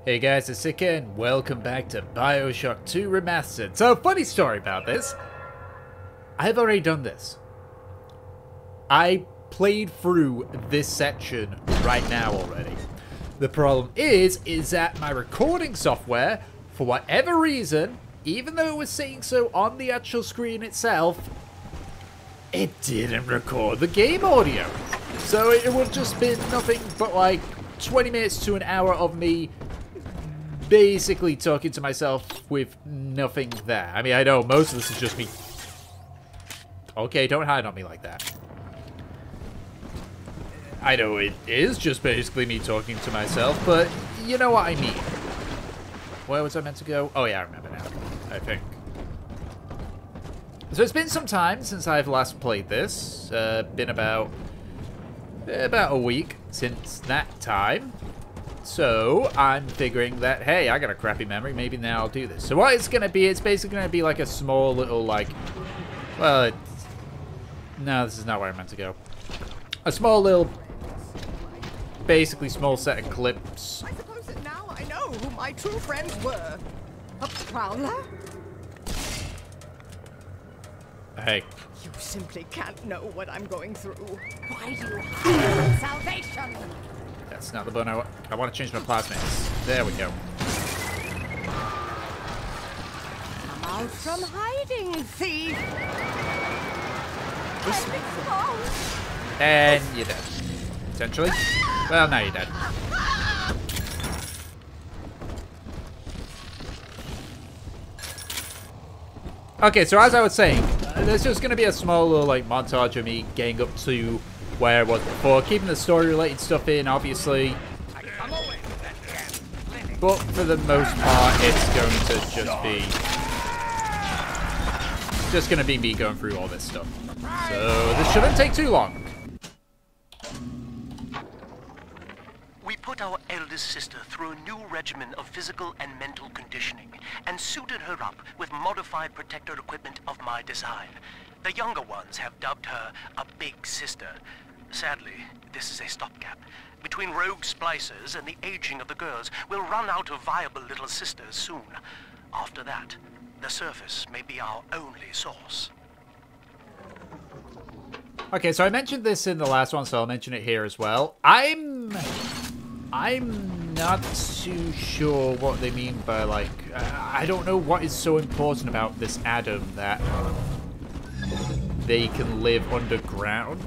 Hey guys, it's Sika and welcome back to Bioshock 2 Remastered. So, funny story about this. I've already done this. I played through this section right now already. The problem is that my recording software, for whatever reason, even though it was saying so on the actual screen itself, it didn't record the game audio. So it would have just been nothing but like 20 minutes to an hour of me basically talking to myself with nothing there. I mean, I know most of this is just me. Okay, don't hide on me like that. I know it is just basically me talking to myself, but you know what I mean. Where was I meant to go? Oh yeah, I remember now, I think. So it's been some time since I've last played this. Been about a week since that time. So, I'm figuring that, hey, I got a crappy memory, maybe now I'll do this. So what it's going to be, it's basically going to be like a small little, like, well, no, this is not where I'm meant to go. A small little, basically small set of clips. I suppose that now I know who my true friends were. A prowler? Hey. You simply can't know what I'm going through. Why do you hide salvation? That's not the button I want to change my plasmids. There we go. Come out from hiding, thief! And you're dead. Essentially. Well, now you're dead. Okay, so as I was saying, there's just going to be a small little like montage of me getting up to where I was before, keeping the story-related stuff in, obviously. But for the most part, it's going to just going to be me going through all this stuff. So this shouldn't take too long. We put our eldest sister through a new regimen of physical and mental conditioning and suited her up with modified protector equipment of my design. The younger ones have dubbed her a big sister. Sadly, this is a stopgap. Between rogue splicers and the aging of the girls, we'll run out of viable little sisters soon. After that, the surface may be our only source. Okay, so I mentioned this in the last one, so I'll mention it here as well. I'm not too sure what they mean by, like, I don't know what is so important about this atom that they can live underground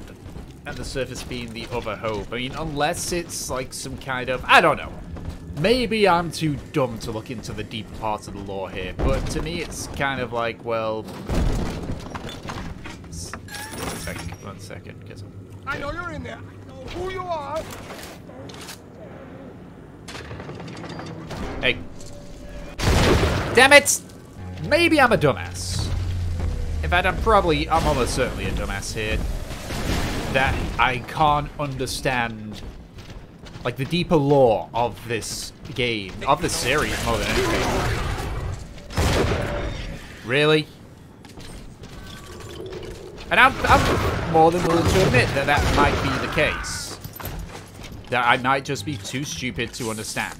and the surface being the other hope. I mean, unless it's like some kind of, I don't know. Maybe I'm too dumb to look into the deeper parts of the lore here, but to me it's kind of like, well, one second. I know you're in there. I know who you are. Hey. Damn it! Maybe I'm a dumbass. In fact, I'm almost certainly a dumbass here. That I can't understand, like, the deeper lore of this game, of this series more than anything. Really? And I'm more than willing to admit that that might be the case. That I might just be too stupid to understand.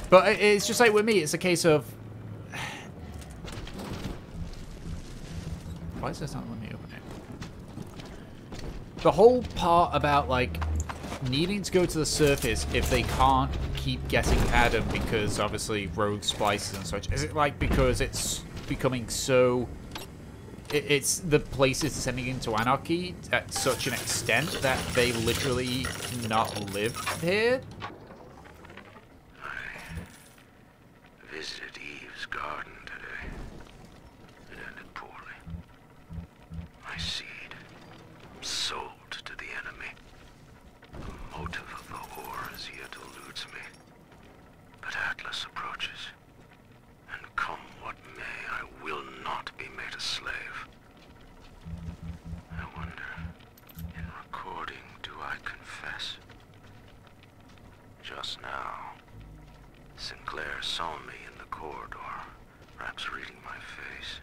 But it's just like with me, it's a case of... Why is this not letting me open it? The whole part about, like, needing to go to the surface if they can't keep getting Adam because, obviously, rogue splices and such. Is it, like, because it's becoming so... It's the place is descending into anarchy at such an extent that they literally cannot live here? I visited Eve's garden today. It ended poorly. My seed sold to the enemy. The motive of the whore as yet eludes me. But Atlas approaches. And come what may, I will not be made a slave. I wonder, in recording, do I confess? Just now, Sinclair saw me in the corridor, perhaps reading my face.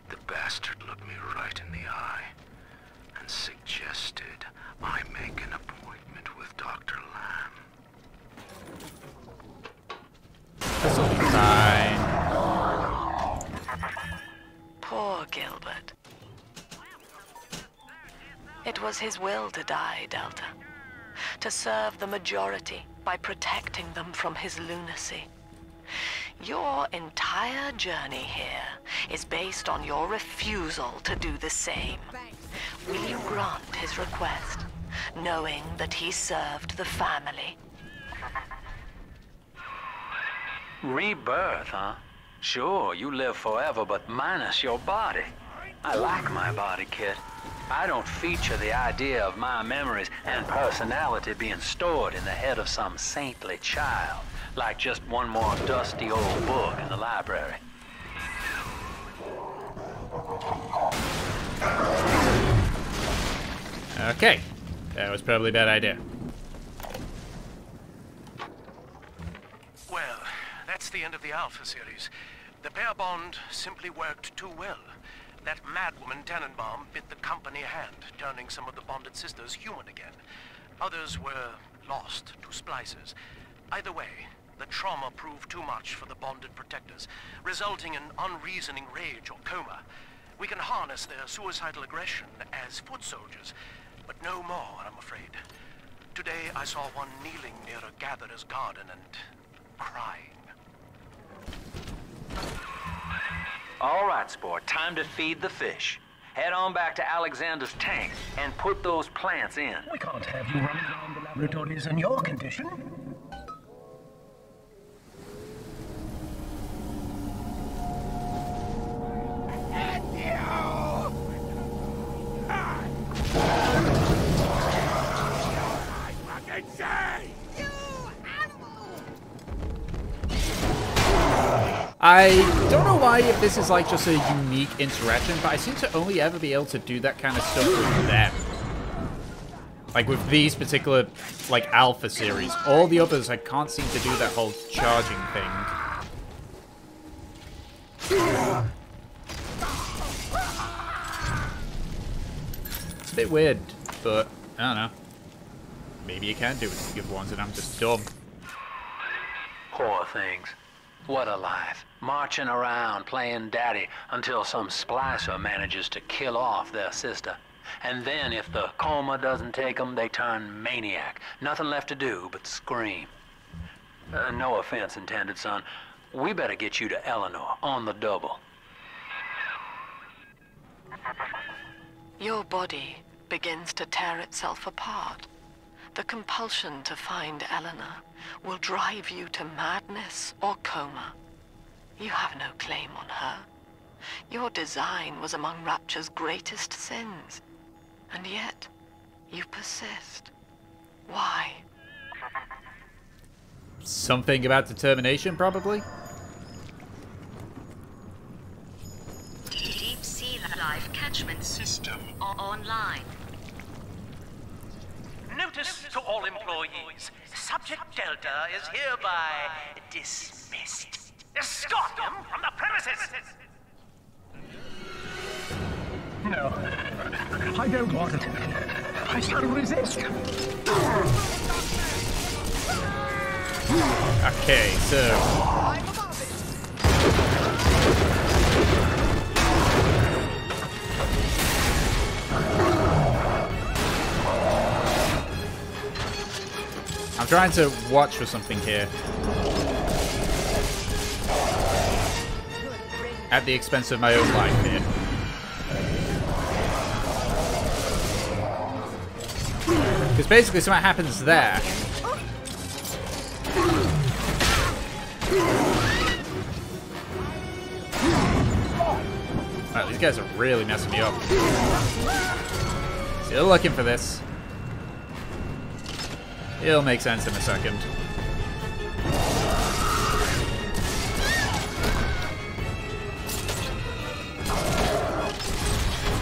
The bastard looked me right in the eye and suggested I make an appointment with Dr. Lamb. It was his will to die, Delta. To serve the majority by protecting them from his lunacy. Your entire journey here is based on your refusal to do the same. Will you grant his request, knowing that he served the family? Rebirth, huh? Sure, you live forever, but minus your body. I like my body, kid. I don't feature the idea of my memories and personality being stored in the head of some saintly child, like just one more dusty old book in the library. Okay. That was probably a bad idea. Well, that's the end of the Alpha series. The pair bond simply worked too well. That madwoman Tannenbaum bit the company hand, turning some of the bonded sisters human again. Others were lost to splicers. Either way, the trauma proved too much for the bonded protectors, resulting in unreasoning rage or coma. We can harness their suicidal aggression as foot soldiers, but no more, I'm afraid. Today I saw one kneeling near a gatherer's garden and crying. All right, sport, time to feed the fish. Head on back to Alexander's tank and put those plants in. We can't have you running around the laboratories in your condition. I don't know why if this is like just a unique interaction, but I seem to only ever be able to do that kind of stuff with them. Like with these particular, like, Alpha series. All the others, I can't seem to do that whole charging thing. It's a bit weird, but I don't know. Maybe you can do it with the good ones and I'm just dumb. Poor things. What a life. Marching around playing daddy until some splicer manages to kill off their sister. And then if the coma doesn't take them, they turn maniac. Nothing left to do but scream. No offense intended, son. We better get you to Eleanor on the double. Your body begins to tear itself apart. The compulsion to find Eleanor will drive you to madness or coma. You have no claim on her. Your design was among Rapture's greatest sins. And yet, you persist. Why? Something about determination, probably? Deep sea life catchment system online. Notice to all employees, Subject Delta is hereby dismissed. Escort him from the premises! No, I don't want it. I shall resist. Okay, so... I'm trying to watch for something here. At the expense of my own life here. Because basically something happens there. Wow, these guys are really messing me up. Still looking for this. It'll make sense in a second.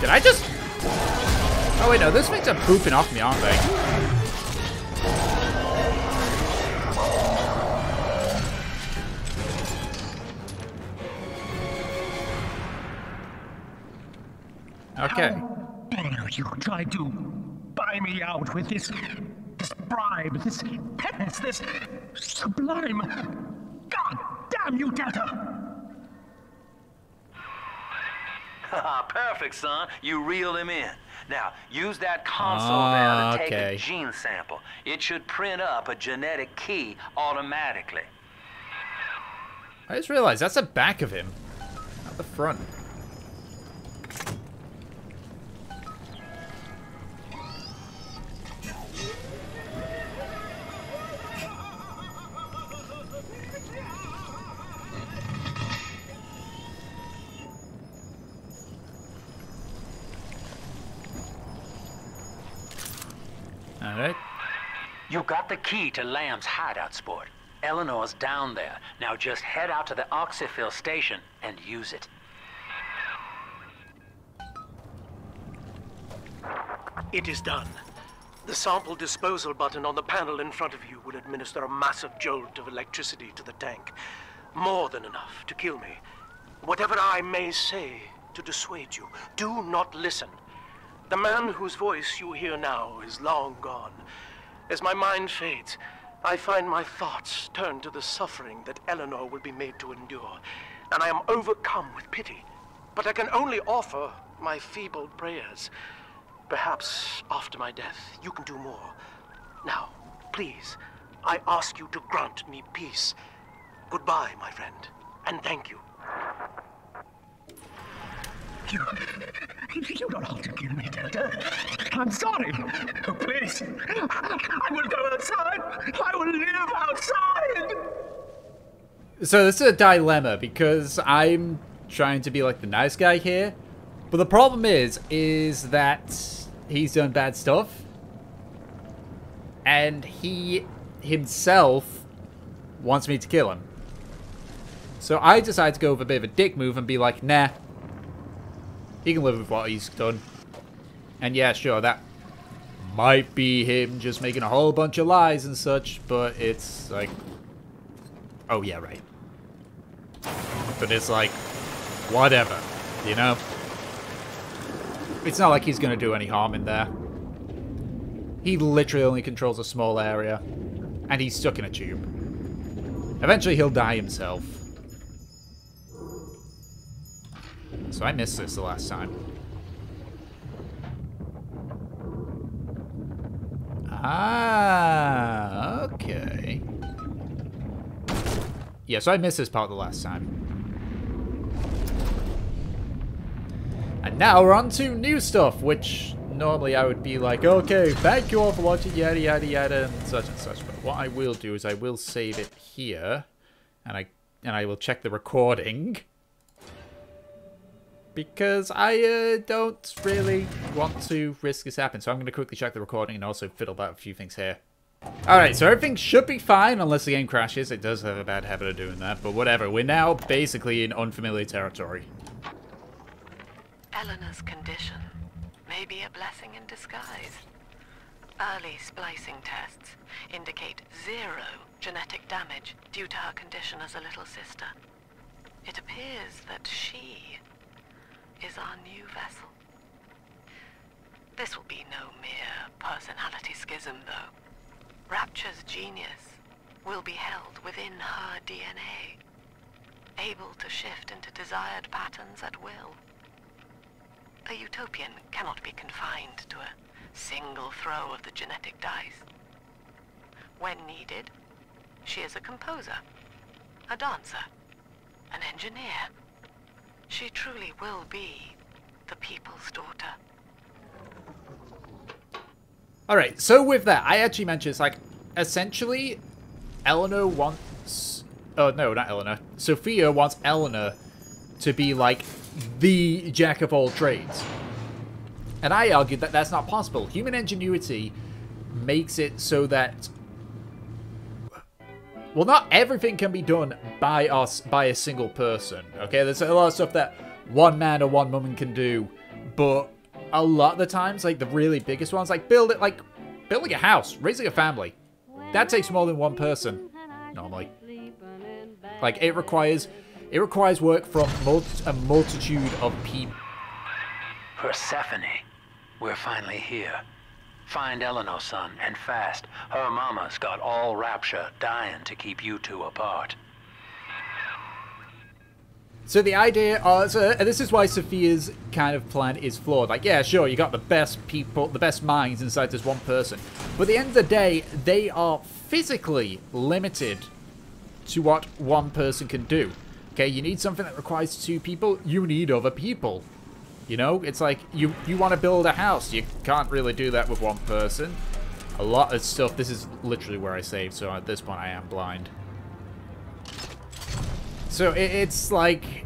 Did I just... Oh wait, no, those things are pooping off me, aren't they? Okay. How dare you try to buy me out with this bribe, this penance, this sublime... God damn you, Delta! Perfect, son. You reeled him in. Now, use that console there to take okay. a gene sample. It should print up a genetic key automatically. I just realized that's the back of him, not the front. Alright. You got the key to Lamb's hideout, sport. Eleanor's down there. Now just head out to the oxyfill station and use it. It is done. The sample disposal button on the panel in front of you will administer a massive jolt of electricity to the tank. More than enough to kill me. Whatever I may say to dissuade you, do not listen. The man whose voice you hear now is long gone. As my mind fades, I find my thoughts turn to the suffering that Eleanor will be made to endure, and I am overcome with pity. But I can only offer my feeble prayers. Perhaps after my death, you can do more. Now, please, I ask you to grant me peace. Goodbye, my friend, and thank you. You don't have to kill me, Delta. I'm sorry. Oh, please. I will go outside. I will live outside. So this is a dilemma because I'm trying to be like the nice guy here, but the problem is that he's done bad stuff, and he himself wants me to kill him. So I decide to go with a bit of a dick move and be like, nah. He can live with what he's done. And yeah, sure, that might be him just making a whole bunch of lies and such, but it's like... Oh, yeah, right. But it's like, whatever, you know? It's not like he's going to do any harm in there. He literally only controls a small area, and he's stuck in a tube. Eventually, he'll die himself. So I missed this the last time. Ah, okay. Yeah, so I missed this part the last time. And now we're on to new stuff, which normally I would be like, okay, thank you all for watching, yada yada yada, and such. But what I will do is I will save it here, and I will check the recording. Because I don't really want to risk this happening. So I'm going to quickly check the recording and also fiddle about a few things here. Alright, so everything should be fine unless the game crashes. It does have a bad habit of doing that, but whatever. We're now basically in unfamiliar territory. Eleanor's condition may be a blessing in disguise. Early splicing tests indicate 0 genetic damage due to her condition as a little sister. It appears that she is our new vessel. This will be no mere personality schism, though. Rapture's genius will be held within her DNA, able to shift into desired patterns at will. A utopian cannot be confined to a single throw of the genetic dice. When needed, she is a composer, a dancer, an engineer. She truly will be the people's daughter. Alright, so with that, I actually mentioned it's like, essentially, Eleanor wants... Oh, no, not Eleanor. Sophia wants Eleanor to be like the jack of all trades. And I argued that that's not possible. Human ingenuity makes it so that... Well, not everything can be done by us, by a single person, okay? There's a lot of stuff that one man or one woman can do, but a lot of the times, like, the really biggest ones, like, building a house, raising a family, that takes more than one person, normally. Like, it requires work from a multitude of people. Persephone, we're finally here. Find Eleanor, son, and fast. Her mama's got all Rapture dying to keep you two apart. So the idea, and this is why Sophia's kind of plan is flawed. Like, yeah, sure, you got the best people, the best minds inside this one person. But at the end of the day, they are physically limited to what one person can do. Okay, you need something that requires 2 people, you need other people. You know, it's like, you want to build a house, you can't really do that with one person. A lot of stuff, this is literally where I saved, so at this point I am blind. So it's like,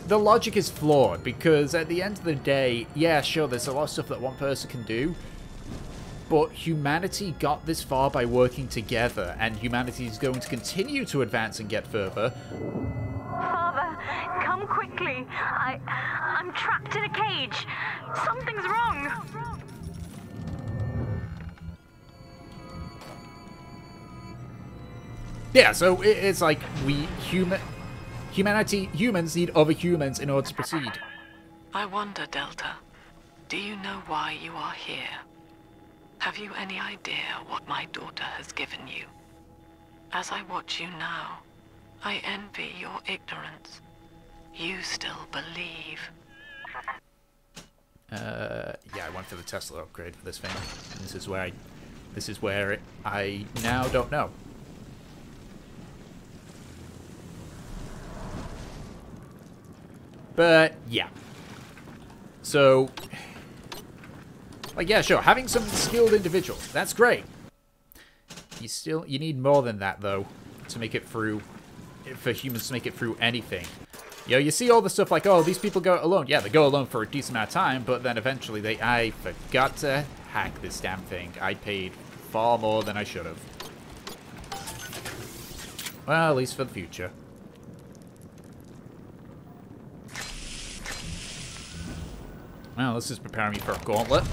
the logic is flawed, because at the end of the day, yeah, sure, there's a lot of stuff that one person can do, but humanity got this far by working together, and humanity is going to continue to advance and get further. Father, come quickly. I'm trapped in a cage. Something's wrong. Yeah, so it's like humans need other humans in order to proceed. I wonder, Delta, do you know why you are here? Have you any idea what my daughter has given you? As I watch you now, I envy your ignorance. You still believe. Yeah, I went for the Tesla upgrade for this thing. And this is where I now don't know. But yeah. So, like, yeah, sure, having some skilled individuals, that's great. You need more than that though to make it through, for humans to make it through anything. You know, you see all the stuff like, oh, these people go alone. Yeah, they go alone for a decent amount of time, but then eventually I forgot to hack this damn thing. I paid far more than I should have. Well, at least for the future. Well, this is preparing me for a gauntlet.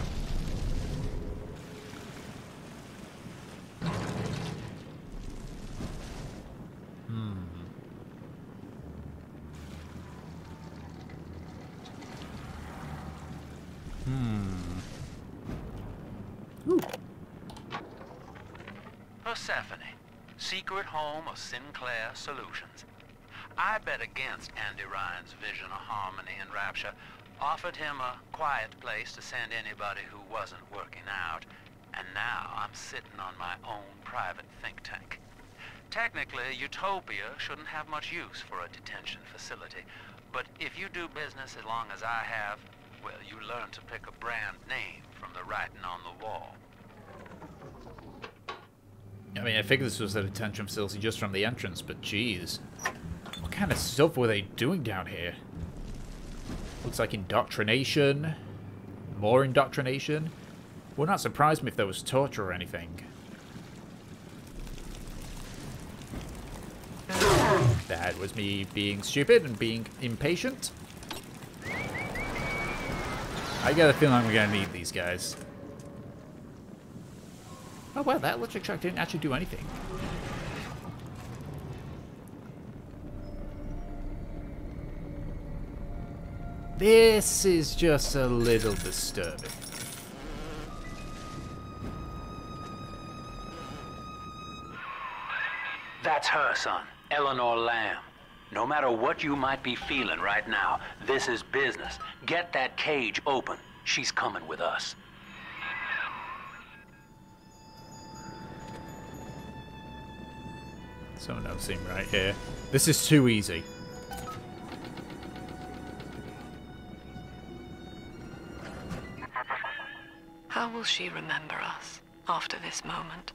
Ooh. Persephone, secret home of Sinclair Solutions. I bet against Andy Ryan's vision of harmony and rapture. Offered him a quiet place to send anybody who wasn't working out, and now I'm sitting on my own private think tank. Technically, Utopia shouldn't have much use for a detention facility, but if you do business as long as I have, well, you learn to pick a brand name from the writing on the wall. I mean, I figured this was a detention facility just from the entrance, but geez. What kind of stuff were they doing down here? Looks like indoctrination. More indoctrination. Would not surprise me if there was torture or anything. That was me being stupid and being impatient. I got a feeling we're gonna need these guys. Oh wow, that electric shock didn't actually do anything. This is just a little disturbing. That's her, son, Eleanor Lamb. No matter what you might be feeling right now, this is business. Get that cage open. She's coming with us. Something don't seem right here. This is too easy. How will she remember us after this moment?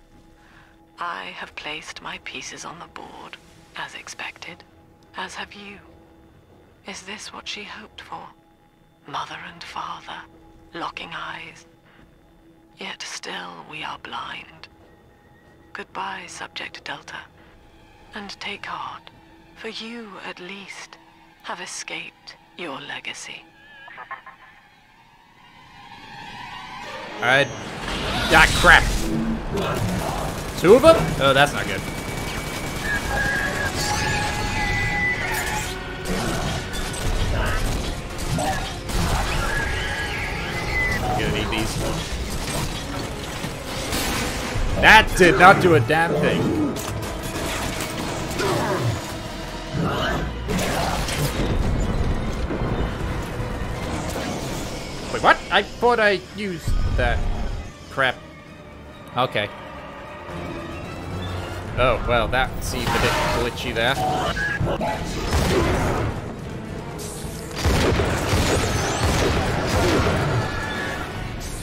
I have placed my pieces on the board, as expected, as have you. Is this what she hoped for? Mother and father, locking eyes. Yet still we are blind. Goodbye, Subject Delta. And take heart, for you, at least, have escaped your legacy. Alright. Ah, crap. Two of them? Oh, that's not good. I'm gonna need these. That did not do a damn thing. I thought I used that crap. Okay. Oh, well, that seemed a bit glitchy there.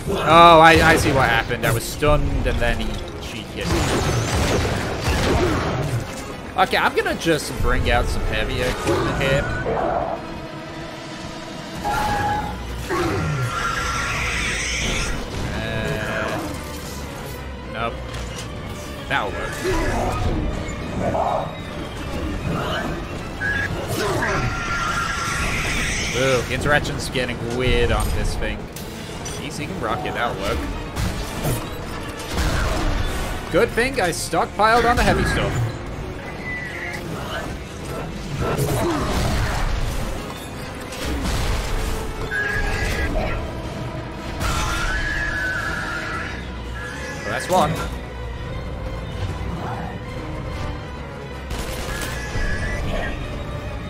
Oh, I see what happened. I was stunned, and then she hit me. Okay, I'm gonna just bring out some heavier equipment here. Nope. That'll work. Ooh, interaction's getting weird on this thing. Easy can rock it, that'll work. Good thing I stockpiled on the heavy stuff. Well, that's one.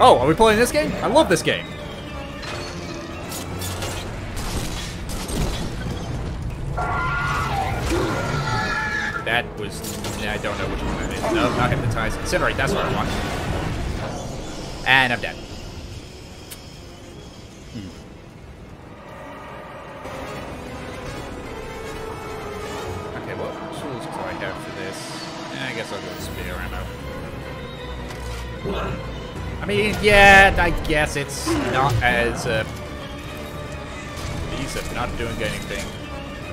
Oh, are we playing this game? I love this game. That was... I don't know which one that is. No, not hypnotize. Incinerate, that's what I want. And I'm dead. Okay, what tools do I have for this? I guess I'll go with spear ammo. I mean, yeah, I guess it's not as... these are not doing anything.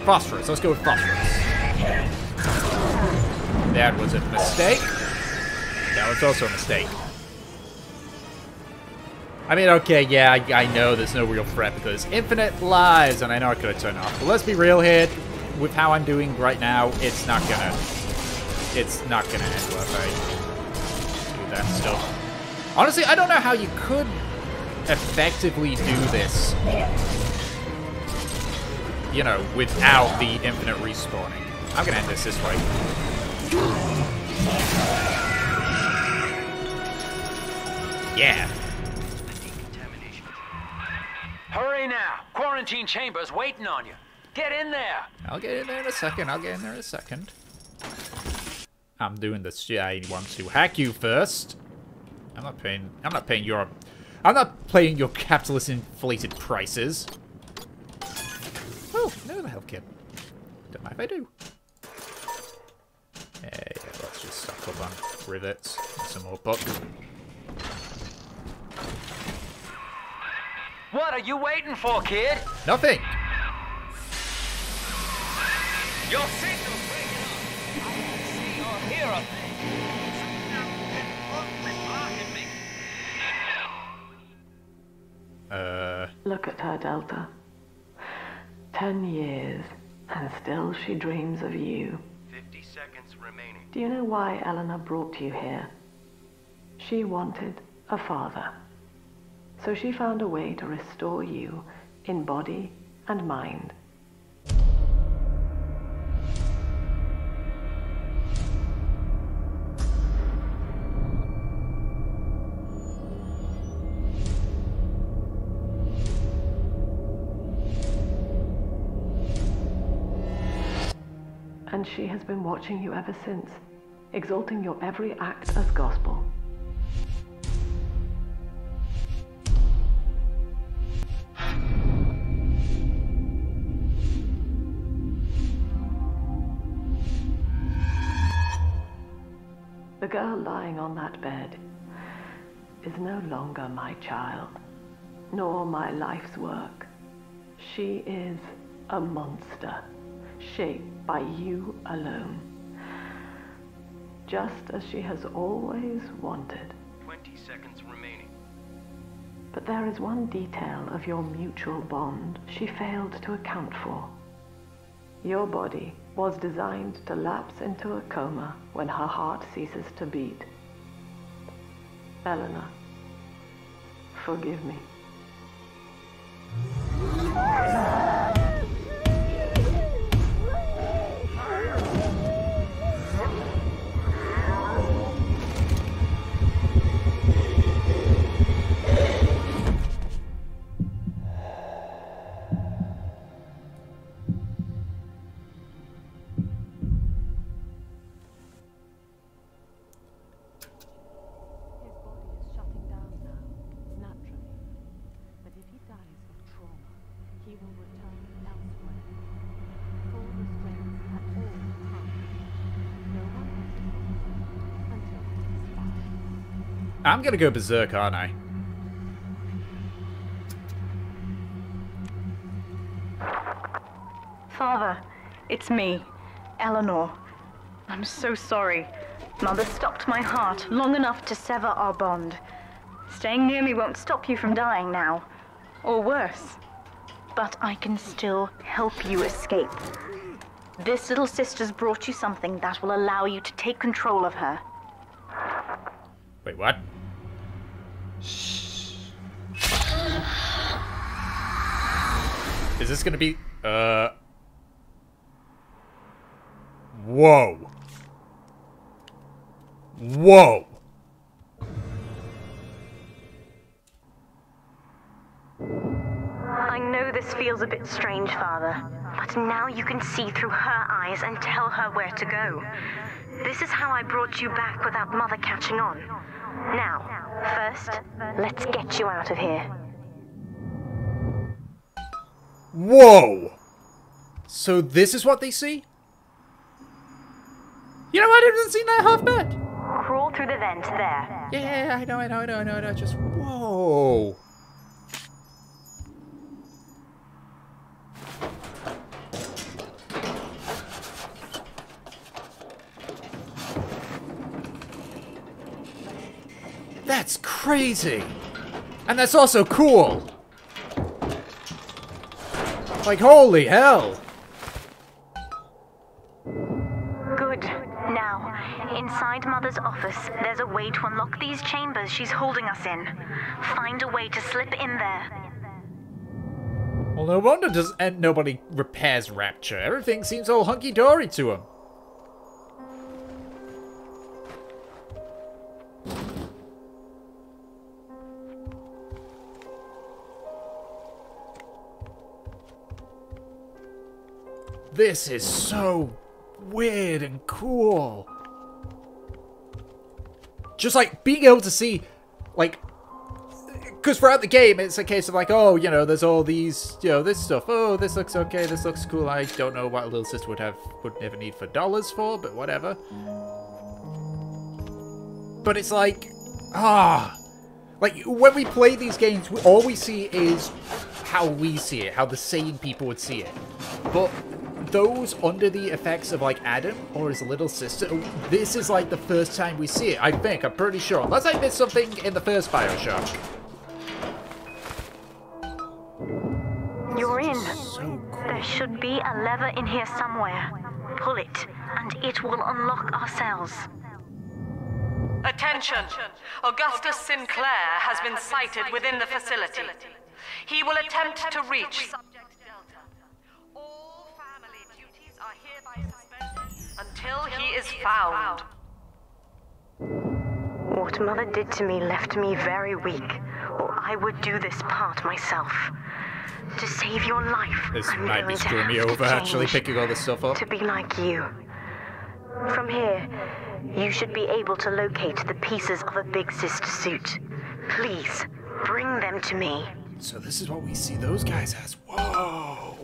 Phosphorus, let's go with phosphorus. That was a mistake. That was also a mistake. I mean, okay, yeah, I know there's no real threat because infinite lives, and I know I could have turned off. But let's be real here. With how I'm doing right now, it's not gonna end well if I do that stuff. Honestly, I don't know how you could effectively do this, you know, without the infinite respawning. I'm gonna end this way. Yeah. Hurry now! Quarantine chamber's waiting on you. Get in there! I'll get in there in a second. I'm doing this. Yeah, I want to hack you first. I'm not paying your capitalist inflated prices. Oh, another health kit. Don't mind if I do. Yeah, let's just stock up on rivets and some more book. What are you waiting for, kid? Nothing. Your signal's breaking up. I can't see or hear a thing. Look at her, Delta. 10 years, and still she dreams of you. 50 seconds remaining. Do you know why Eleanor brought you here? She wanted a father. So she found a way to restore you in body and mind. And she has been watching you ever since, exalting your every act as gospel. The girl lying on that bed is no longer my child, nor my life's work. She is a monster, shaped by you alone, just as she has always wanted. 20 seconds remaining. But there is one detail of your mutual bond she failed to account for. Your body was designed to lapse into a coma when her heart ceases to beat. Eleanor, forgive me. I'm gonna go berserk, aren't I? Father, it's me, Eleanor. I'm so sorry. Mother stopped my heart long enough to sever our bond. Staying near me won't stop you from dying now. Or worse. But I can still help you escape. This little sister's brought you something that will allow you to take control of her. Wait, what? Is this gonna be... Whoa. Whoa. I know this feels a bit strange, Father, but now you can see through her eyes and tell her where to go. This is how I brought you back without Mother catching on. Now, first, let's get you out of here. Whoa. So this is what they see? You know, I didn't see that half bad. Crawl through the vent there. Yeah, I know. Just, whoa. That's crazy. And that's also cool. Like, holy hell. Good. Now, inside Mother's office, there's a way to unlock these chambers she's holding us in. Find a way to slip in there. Well, no wonder nobody repairs Rapture. Everything seems all hunky-dory to him. This is so weird and cool. Just like being able to see, like, because throughout the game it's a case of like, oh, you know, there's all these, you know, this stuff. Oh, this looks okay, this looks cool. I don't know what a little sister would never need for dollars for, but whatever. But it's like, like when we play these games, all we see is how we see it, how the sane people would see it. But those under the effects of like Adam or his little sister, this is like the first time we see it, I think. I'm pretty sure. Unless I missed something in the first Bioshock. You're in. So cool. There should be a lever in here somewhere. Pull it, and it will unlock our cells. Attention! Augustus Sinclair has been sighted within the facility. He will attempt to reach Subject Delta. All family duties are hereby suspended until he is found. What Mother did to me left me very weak, or I would do this part myself. To save your life, This I'm might be going to screwing me have to over, actually, change picking all this stuff up. to be like you. From here, you should be able to locate the pieces of a Big Sister suit. Please, bring them to me. So this is what we see those guys as. Whoa.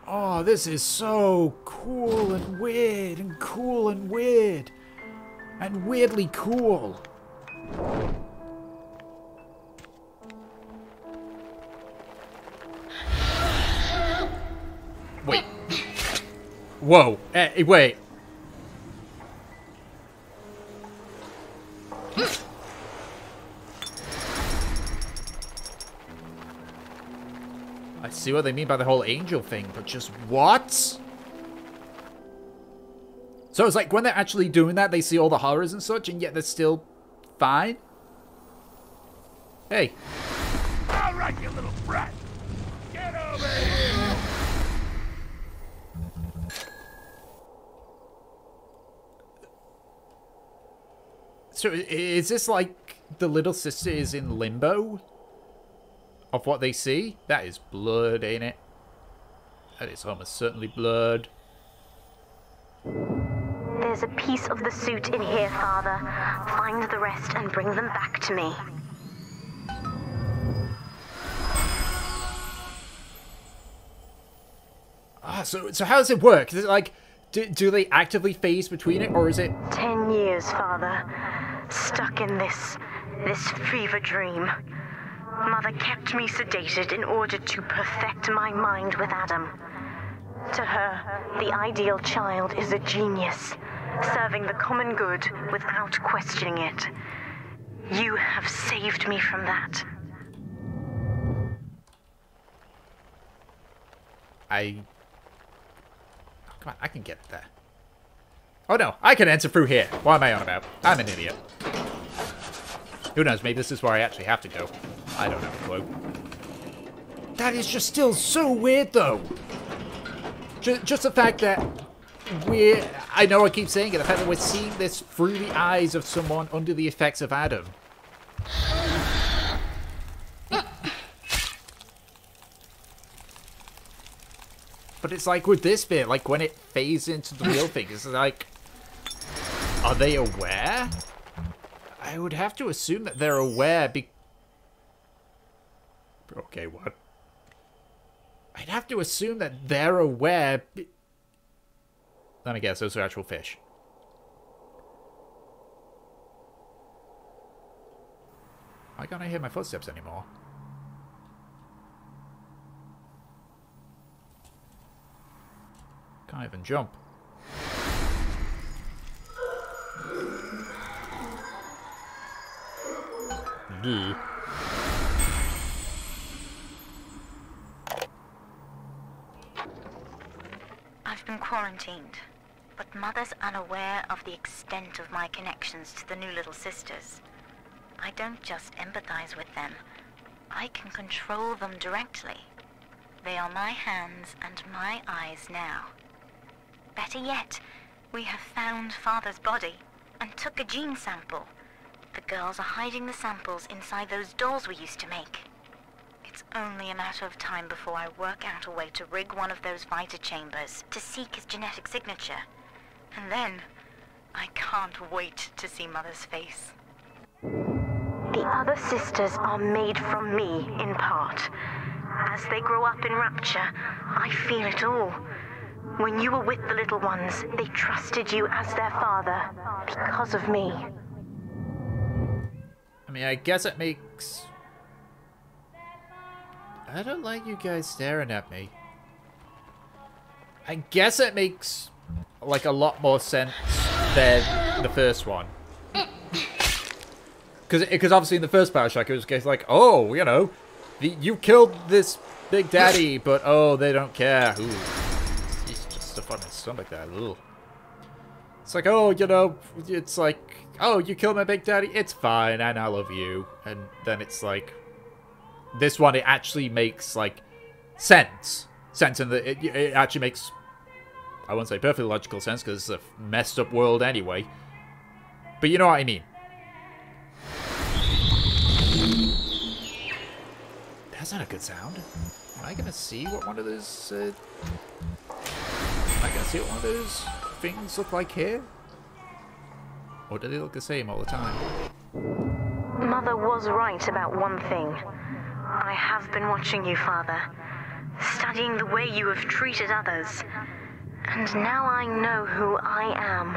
Oh, this is so cool and weird and cool and weird. And weirdly cool. Wait. Whoa. Wait. I see what they mean by the whole angel thing, but just what? So it's like when they're actually doing that, they see all the horrors and such, and yet they're still fine? Hey. All right, you little brat. Get over here. So is this like the little sister is in limbo of what they see? That is blood, ain't it? That is almost certainly blood. There's a piece of the suit in here, Father. Find the rest and bring them back to me. Ah, so how does it work? Is it like Do they actively phase between it, or is it... 10 years, Father. Stuck in this fever dream. Mother kept me sedated in order to perfect my mind with Adam. To her, the ideal child is a genius, serving the common good without questioning it. You have saved me from that. Come on, I can get there. Oh no, I can enter through here. What am I on about? I'm an idiot. Who knows, maybe this is where I actually have to go. I don't have a clue. That is just still so weird, though. Just the fact that I know I keep saying it, the fact that we're seeing this through the eyes of someone under the effects of Adam. But it's like with this bit, like when it fades into the real thing, it's like, are they aware? I would have to assume that they're aware okay, what? I'd have to assume that they're aware. Let me guess, those are actual fish. Why can't I hear my footsteps anymore? Can't even jump. Duh. I've been quarantined, but Mother's unaware of the extent of my connections to the new little sisters. I don't just empathize with them. I can control them directly. They are my hands and my eyes now. Better yet, we have found Father's body and took a gene sample. The girls are hiding the samples inside those dolls we used to make. It's only a matter of time before I work out a way to rig one of those vita chambers to seek his genetic signature. And then, I can't wait to see Mother's face. The other sisters are made from me, in part. As they grow up in rapture, I feel it all. When you were with the little ones, they trusted you as their father, because of me. I mean, I guess it makes... I don't like you guys staring at me. I guess it makes, like, a lot more sense than the first one. Because obviously in the first Bioshock, it was just like, oh, you know, you killed this Big Daddy, but, oh, they don't care. Ooh. He's just stuff on my stomach there. Ooh. It's like, oh, you know, it's like, oh, you killed my Big Daddy? It's fine, and I love you. And then it's like, this one, it actually makes, like, sense. Sense in that it actually makes, I won't say perfectly logical sense, because it's a messed up world anyway. But you know what I mean. That's not a good sound. Am I gonna see what one of those, am I gonna see what one of those things look like here? Or do they look the same all the time? Mother was right about one thing. I have been watching you, Father. Studying the way you have treated others. And now I know who I am.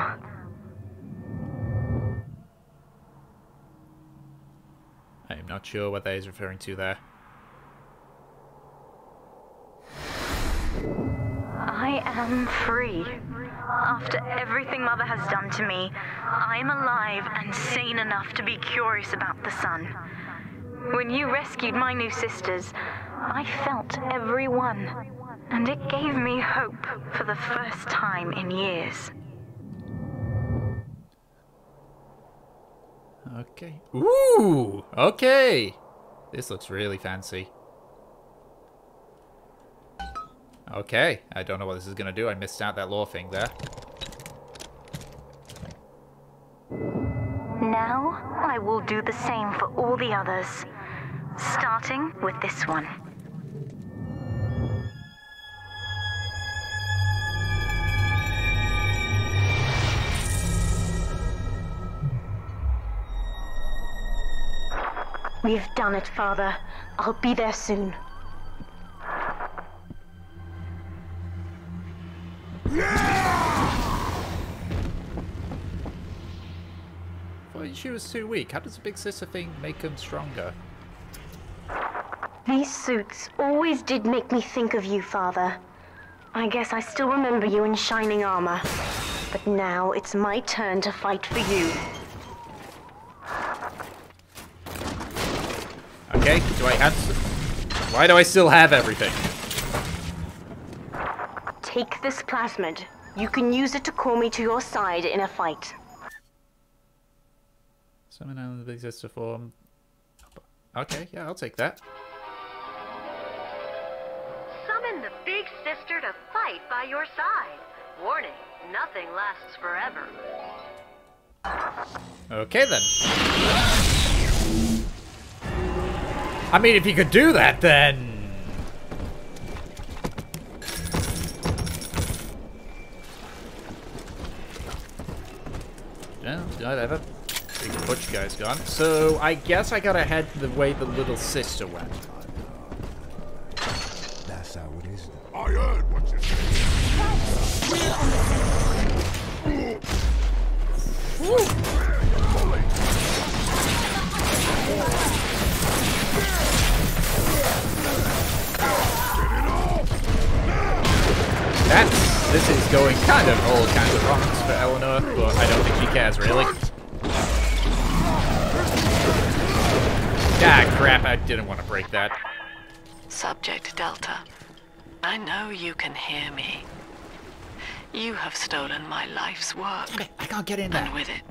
I'm not sure what that is referring to there. I am free. After everything Mother has done to me, I am alive and sane enough to be curious about the sun. When you rescued my new sisters, I felt every one, and it gave me hope for the first time in years. Okay. Ooh! Okay! This looks really fancy. Okay, I don't know what this is gonna do. I missed out that lore thing there. Now, I will do the same for all the others. Starting with this one. We've done it, Father. I'll be there soon. Yeah! thought she was too weak. How does the big sister thing make him stronger? These suits always did make me think of you, Father. I guess I still remember you in shining armor. But now it's my turn to fight for you. Okay, do I have... Why do I still have everything? Take this plasmid. You can use it to call me to your side in a fight. Summon out the big sister form. Okay, yeah, I'll take that. Summon the big sister to fight by your side. Warning, nothing lasts forever. Okay then. I mean, if you could do that, then... Yeah, whatever. Big butch guy's gone. So, I guess I gotta head the way the little sister went. That's how it is. I heard what you said. This is going kind of all kinds of wrongs for Eleanor, but I don't think she cares really. Ah, crap, I didn't want to break that. Subject Delta, I know you can hear me. You have stolen my life's work. I can't get in there. And with it,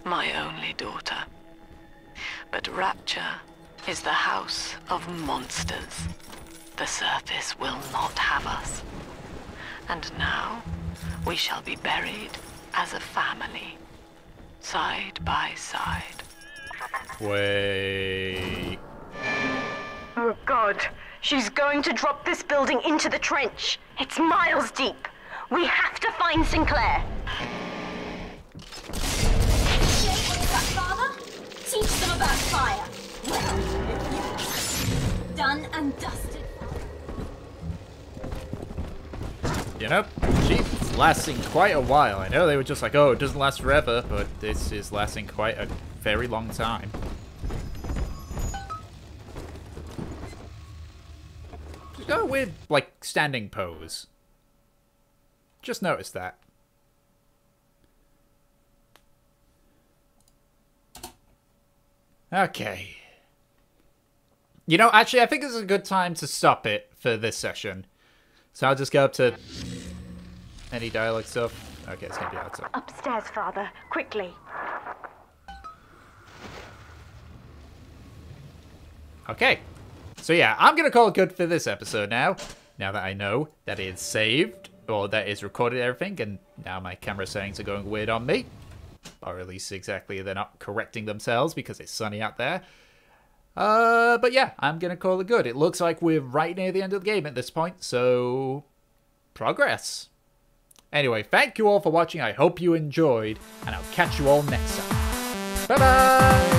my only daughter. But Rapture is the house of monsters. The surface will not have us. And now, we shall be buried as a family, side by side. Wait... Oh God, she's going to drop this building into the trench. It's miles deep. We have to find Sinclair. Father, teach them about fire. Well, done and dusted. You know, she's lasting quite a while. I know they were just like, oh, it doesn't last forever, but this is lasting quite a very long time. She's got a weird, like, standing pose. Just noticed that. Okay. You know, actually, I think this is a good time to stop it for this session. So I'll just go up to any dialogue stuff. Okay, it's gonna be outside. Upstairs, Father, quickly. Okay. So yeah, I'm gonna call it good for this episode now. Now that I know that it's saved, or that it's recorded everything, and now my camera settings are going weird on me. Or at least exactly, they're not correcting themselves because it's sunny out there. But yeah, I'm gonna call it good. It looks like we're right near the end of the game at this point, so... progress. Anyway, thank you all for watching. I hope you enjoyed, and I'll catch you all next time. Bye-bye!